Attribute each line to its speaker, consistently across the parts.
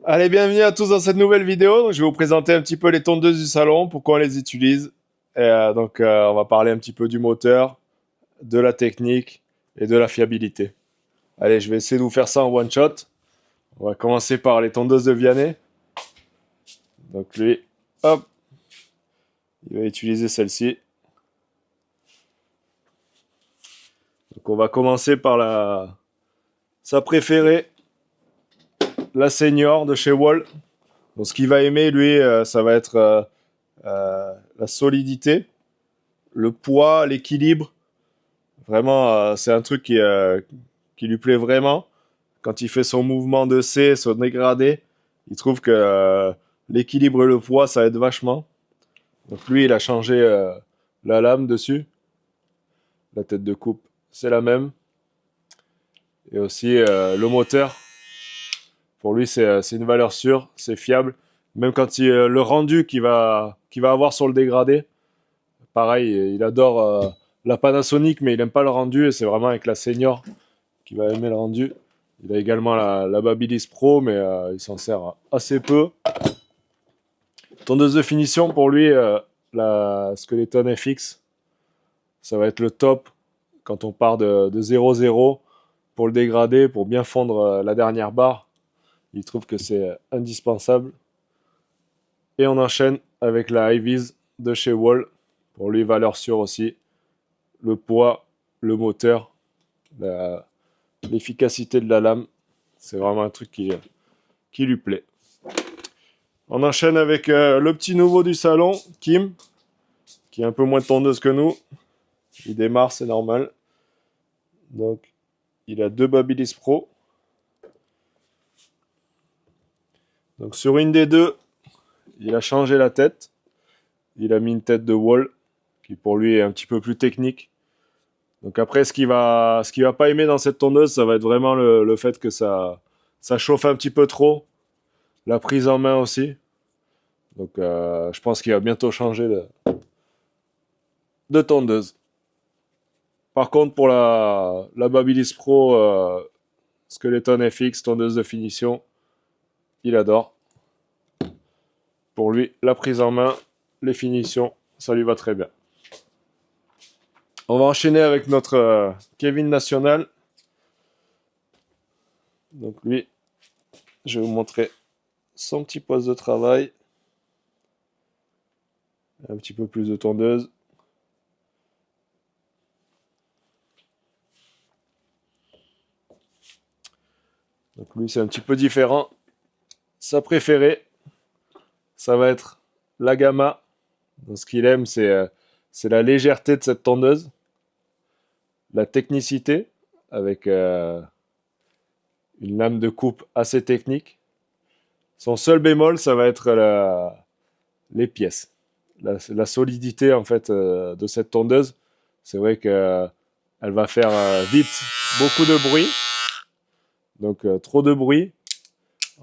Speaker 1: Allez, bienvenue à tous dans cette nouvelle vidéo. Donc, je vais vous présenter un petit peu les tondeuses du salon, pourquoi on les utilise. On va parler un petit peu du moteur, de la technique et de la fiabilité. Allez, je vais essayer de vous faire ça en one shot. On va commencer par les tondeuses de Vianney. Donc lui, hop, il va utiliser celle-ci. Donc on va commencer par sa préférée, la Senior de chez Wall. Donc ce qu'il va aimer, lui, ça va être la solidité, le poids, l'équilibre. Vraiment, c'est un truc qui lui plaît vraiment. Quand il fait son mouvement de C, son dégradé, il trouve que l'équilibre et le poids, ça aide vachement. Donc lui, il a changé la lame dessus. La tête de coupe, c'est la même. Et aussi le moteur. Pour lui, c'est une valeur sûre, c'est fiable. Même quand le rendu qu'il va avoir sur le dégradé, pareil, il adore la Panasonic, mais il n'aime pas le rendu. Et c'est vraiment avec la Senior qu'il va aimer le rendu. Il a également la Babyliss Pro, mais il s'en sert assez peu. Tondeuse de finition, pour lui, la Skeleton FX, ça va être le top quand on part de 0-0 pour le dégrader, pour bien fondre la dernière barre. Il trouve que c'est indispensable. Et on enchaîne avec la High-Vis de chez Wall. Pour lui, valeur sûre aussi. Le poids, le moteur, l'efficacité de la lame. C'est vraiment un truc qui lui plaît. On enchaîne avec le petit nouveau du salon, Kim, qui est un peu moins tondeuse que nous. Il démarre, c'est normal. Donc, il a deux Babyliss Pro. Donc, sur une des deux, il a changé la tête. Il a mis une tête de Wall, qui pour lui est un petit peu plus technique. Donc après, ce qu'il va pas aimer dans cette tondeuse, ça va être vraiment le fait que ça chauffe un petit peu trop. La prise en main aussi. Donc je pense qu'il va bientôt changer de tondeuse. Par contre, pour la Babyliss Pro Skeleton FX, tondeuse de finition, il adore. Pour lui, la prise en main, les finitions, ça lui va très bien. On va enchaîner avec notre Kevin National. Donc lui, je vais vous montrer son petit poste de travail. Un petit peu plus de tondeuse. Donc lui, c'est un petit peu différent. Sa préférée, ça va être la Gamma. Donc, ce qu'il aime, c'est la légèreté de cette tondeuse, la technicité, avec une lame de coupe assez technique. Son seul bémol, ça va être les pièces. La solidité en fait de cette tondeuse. C'est vrai qu'elle va faire vite beaucoup de bruit. Donc trop de bruit.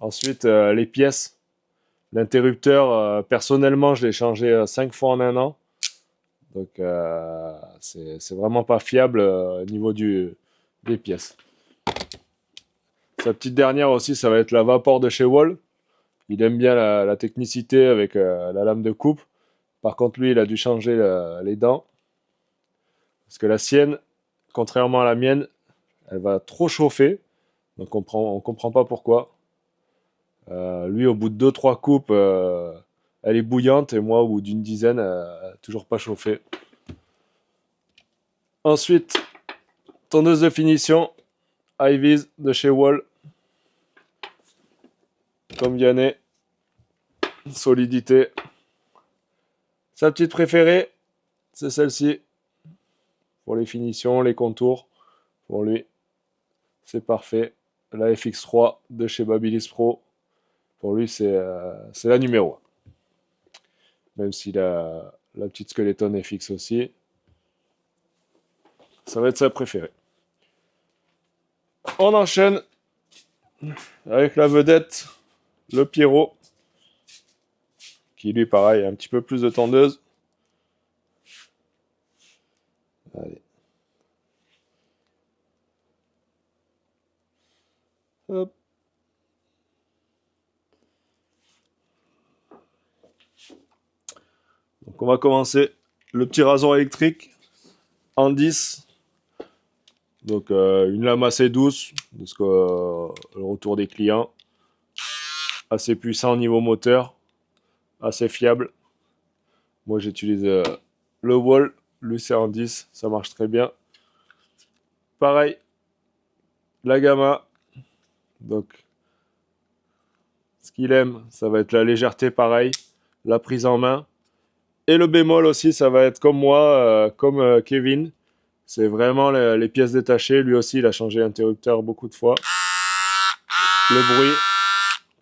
Speaker 1: Ensuite, les pièces. L'interrupteur, personnellement, je l'ai changé 5 fois en un an. Donc, c'est vraiment pas fiable au niveau des pièces. Sa petite dernière aussi, ça va être la Vapor de chez Wall. Il aime bien la technicité avec la lame de coupe. Par contre, lui, il a dû changer les dents. Parce que la sienne, contrairement à la mienne, elle va trop chauffer. Donc, on comprend pas pourquoi. Lui, au bout de 2-3 coupes, elle est bouillante. Et moi, au bout d'une dizaine, toujours pas chauffé. Ensuite, tondeuse de finition, High-Vis de chez Wall. Comme Vianney, solidité. Sa petite préférée, c'est celle-ci. Pour les finitions, les contours, pour lui, c'est parfait. La FX3 de chez Babyliss Pro, pour lui, c'est la numéro 1. Même s'il a la petite Skeleton FX aussi, ça va être sa préférée. On enchaîne avec la vedette, le Pierrot, qui lui, pareil, a un petit peu plus de tondeuse. Allez. Hop. Donc on va commencer le petit rasoir électrique en 10. Donc une lame assez douce, parce que le retour des clients, assez puissant au niveau moteur, assez fiable. Moi j'utilise le Wall, lui c'est en 10, ça marche très bien. Pareil, la Gamma, donc ce qu'il aime, ça va être la légèreté pareil, la prise en main. Et le bémol aussi, ça va être comme moi, comme Kevin, c'est vraiment les pièces détachées. Lui aussi, il a changé l'interrupteur beaucoup de fois. Le bruit,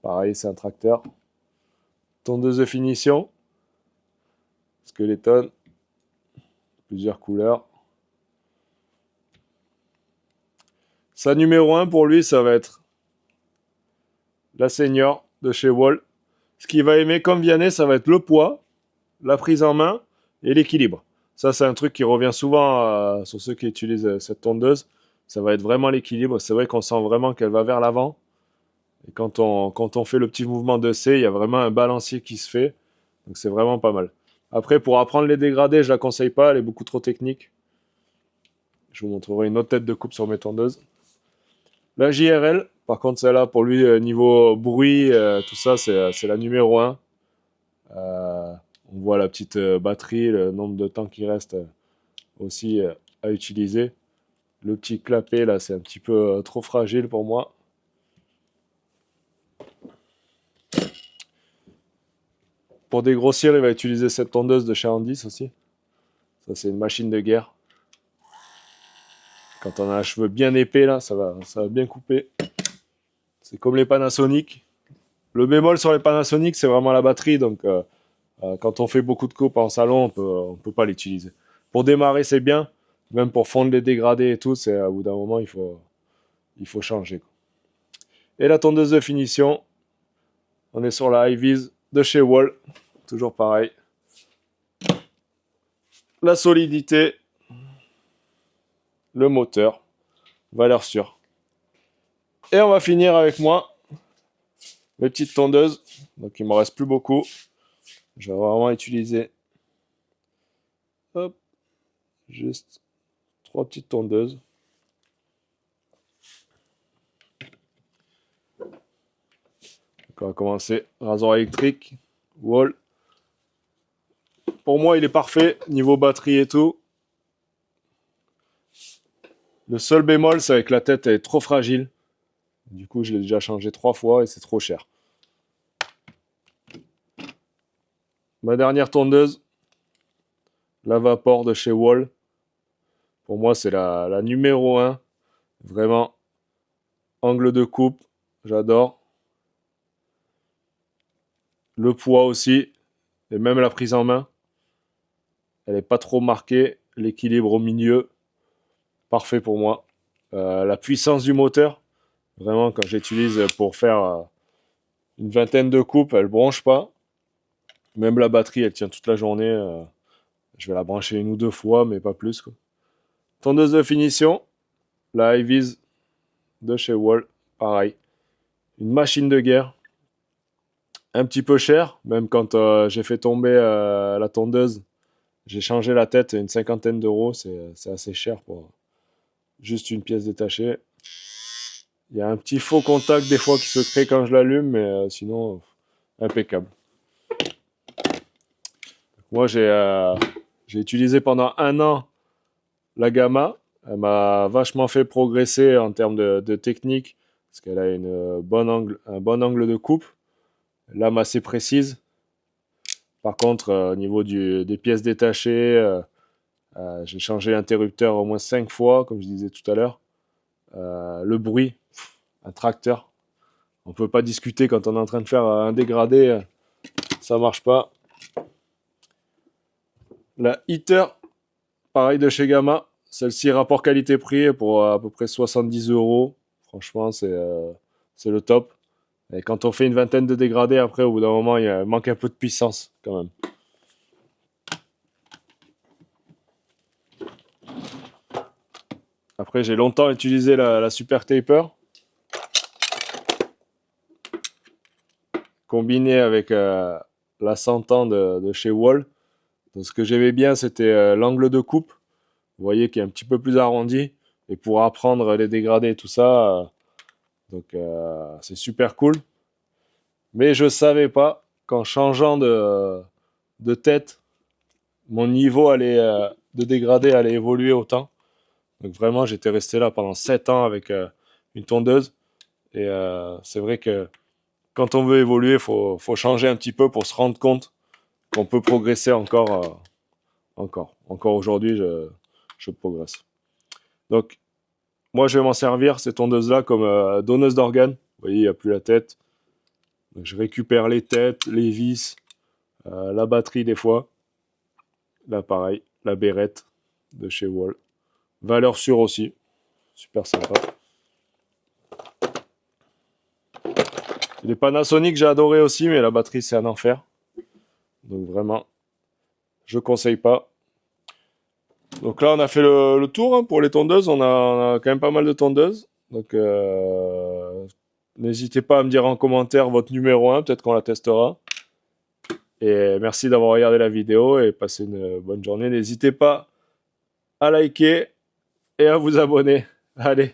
Speaker 1: pareil, c'est un tracteur. Tondeuse de finition, Skeleton, plusieurs couleurs. Sa numéro 1 pour lui, ça va être la Senior de chez Wall. Ce qu'il va aimer comme Vianney, ça va être le poids, la prise en main et l'équilibre. Ça, c'est un truc qui revient souvent sur ceux qui utilisent cette tondeuse. Ça va être vraiment l'équilibre. C'est vrai qu'on sent vraiment qu'elle va vers l'avant. Et quand on fait le petit mouvement de C, il y a vraiment un balancier qui se fait. Donc c'est vraiment pas mal. Après, pour apprendre les dégradés, je la conseille pas. Elle est beaucoup trop technique. Je vous montrerai une autre tête de coupe sur mes tondeuses. La JRL, par contre, celle-là, pour lui, niveau bruit, tout ça, c'est la numéro 1. On voit la petite batterie, le nombre de temps qui reste aussi à utiliser. Le petit clapet, là, c'est un petit peu trop fragile pour moi. Pour dégrossir, il va utiliser cette tondeuse de chez Andis aussi. Ça, c'est une machine de guerre. Quand on a un cheveu bien épais, là, ça va bien couper. C'est comme les Panasonic. Le bémol sur les Panasonic, c'est vraiment la batterie. Donc, quand on fait beaucoup de coupes en salon, on peut pas l'utiliser. Pour démarrer, c'est bien. Même pour fondre les dégradés et tout, c'est à bout d'un moment, il faut changer, quoi. Et la tondeuse de finition, on est sur la High-Vis de chez Wall. Toujours pareil. La solidité, le moteur, valeur sûre. Et on va finir avec moi, mes petites tondeuses. Donc il ne me reste plus beaucoup. Je vais vraiment utiliser, hop, juste 3 petites tondeuses. Donc on va commencer. Rasoir électrique, Wall. Pour moi, il est parfait, niveau batterie et tout. Le seul bémol, c'est que la tête elle est trop fragile. Du coup, je l'ai déjà changé 3 fois et c'est trop cher. Ma dernière tondeuse, la Vapor de chez Wall. Pour moi, c'est la numéro 1. Vraiment, angle de coupe, j'adore. Le poids aussi, et même la prise en main. Elle n'est pas trop marquée. L'équilibre au milieu, parfait pour moi. La puissance du moteur, vraiment, quand j'utilise pour faire une vingtaine de coupes, elle ne bronche pas. Même la batterie, elle tient toute la journée. Je vais la brancher 1 ou 2 fois, mais pas plus, quoi. Tondeuse de finition, la High-Vis de chez Wall, pareil. Une machine de guerre, un petit peu cher, même quand j'ai fait tomber la tondeuse, j'ai changé la tête, une 50aine d'euros, c'est assez cher pour juste une pièce détachée. Il y a un petit faux contact des fois qui se crée quand je l'allume, mais sinon, impeccable. Moi, j'ai utilisé pendant 1 an la Gamma. Elle m'a vachement fait progresser en termes de technique, parce qu'elle a un bon angle de coupe, lame assez précise. Par contre, au niveau des pièces détachées, j'ai changé l'interrupteur au moins 5 fois, comme je disais tout à l'heure. Le bruit, un tracteur. On peut pas discuter quand on est en train de faire un dégradé, ça marche pas. La Heater, pareil de chez Gamma. Celle-ci, rapport qualité-prix pour à peu près 70 euros. Franchement, c'est le top. Et quand on fait une vingtaine de dégradés, après, au bout d'un moment, il manque un peu de puissance quand même. Après, j'ai longtemps utilisé la Super Taper. combiné avec la 100 ans de chez Wall. Donc, ce que j'aimais bien, c'était l'angle de coupe. Vous voyez qui est un petit peu plus arrondi. Et pour apprendre les dégradés et tout ça, c'est super cool. Mais je savais pas qu'en changeant de tête, mon niveau de dégradé allait évoluer autant. Donc vraiment, j'étais resté là pendant 7 ans avec une tondeuse. Et c'est vrai que quand on veut évoluer, faut changer un petit peu pour se rendre compte qu'on peut progresser encore aujourd'hui, je progresse. Donc, moi, je vais m'en servir, ces tondeuses-là, comme donneuse d'organes. Vous voyez, il n'y a plus la tête. Donc, je récupère les têtes, les vis, la batterie des fois. Là, pareil, la Bérette de chez Wall. Valeur sûre aussi. Super sympa. Les Panasonic, j'ai adoré aussi, mais la batterie, c'est un enfer. Donc, vraiment, je conseille pas. Donc là, on a fait le tour hein, pour les tondeuses. On a quand même pas mal de tondeuses. Donc, n'hésitez pas à me dire en commentaire votre numéro 1. Peut-être qu'on la testera. Et merci d'avoir regardé la vidéo et passez une bonne journée. N'hésitez pas à liker et à vous abonner. Allez.